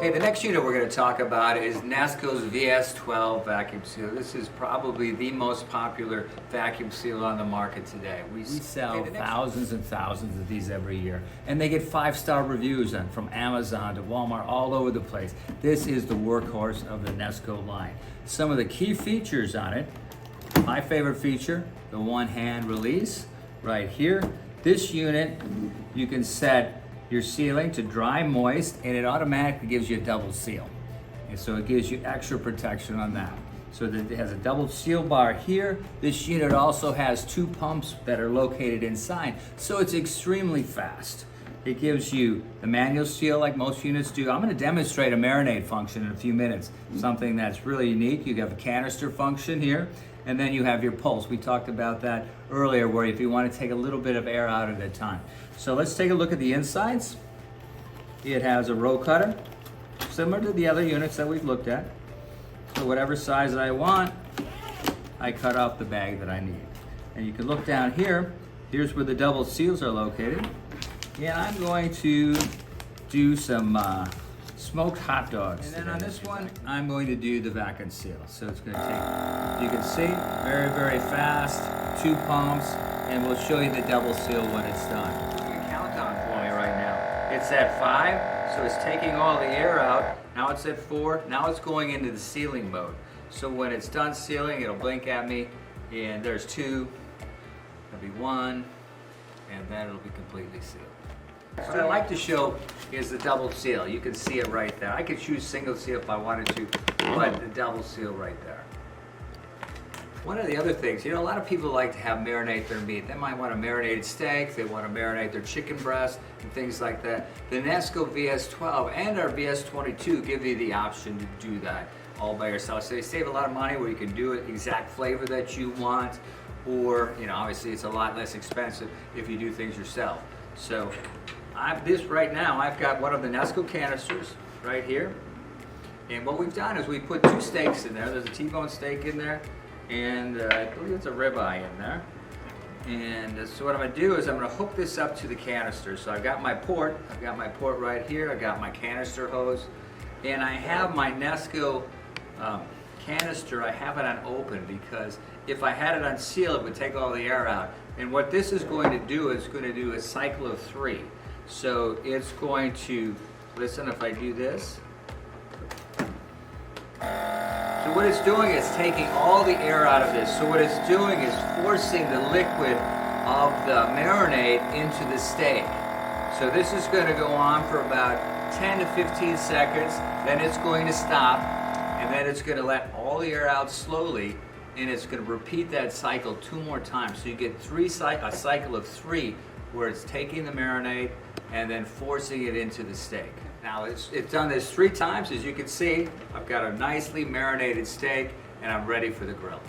Okay, the next unit we're going to talk about is NESCO's VS-12 Vacuum Sealer. This is probably the most popular vacuum sealer on the market today. We sell thousands and thousands of these every year, and they get 5-star reviews from Amazon to Walmart, all over the place. This is the workhorse of the NESCO line. Some of the key features on it, my favorite feature, the one-hand release right here. This unit, you can set your sealing to dry, moist, and it automatically gives you a double seal. And so it gives you extra protection on that. So that it has a double seal bar here. This unit also has 2 pumps that are located inside, so it's extremely fast. It gives you the manual seal like most units do. I'm going to demonstrate a marinate function in a few minutes, something that's really unique. You have a canister function here, and then you have your pulse. We talked about that earlier, where if you want to take a little bit of air out at a time. So let's take a look at the insides. It has a row cutter, similar to the other units that we've looked at. So whatever size that I want, I cut off the bag that I need. And you can look down here. Here's where the double seals are located. And I'm going to do some smoked hot dogs. And then on this one, I'm going to do the vacuum seal. So it's going to take, you can see, very, very fast, 2 pumps, and we'll show you the double seal when it's done. You can count on for me right now. It's at 5, so it's taking all the air out. Now it's at 4, now it's going into the sealing mode. So when it's done sealing, it'll blink at me, and there's 2, there'll be 1, and then it'll be completely sealed. What I'd like to show is the double seal. You can see it right there. I could choose single seal if I wanted to, but the double seal right there. One of the other things, a lot of people like to have marinate their meat. They might want a marinated steak, they want to marinate their chicken breast, and things like that. The NESCO VS-12 and our VS-22 give you the option to do that all by yourself. So you save a lot of money where you can do it exact flavor that you want, or, obviously it's a lot less expensive if you do things yourself. So this right now, I've got one of the NESCO canisters right here. And what we've done is we put 2 steaks in there. There's a T-bone steak in there, and I believe it's a ribeye in there. And so what I'm going to do is I'm going to hook this up to the canister. So I've got my port. Right here. I've got my canister hose. And I have my NESCO canister, I have it on open, because if I had it on seal, it would take all the air out. And what this is going to do is going to do a cycle of 3. So it's going to, listen, if I do this. So what it's doing is taking all the air out of this. So what it's doing is forcing the liquid of the marinade into the steak. So this is going to go on for about 10 to 15 seconds. Then it's going to stop. And then it's going to let all the air out slowly. And it's going to repeat that cycle 2 more times. So you get a cycle of 3, where it's taking the marinade and then forcing it into the steak. Now it's done this 3 times. As you can see, I've got a nicely marinated steak, and I'm ready for the grill.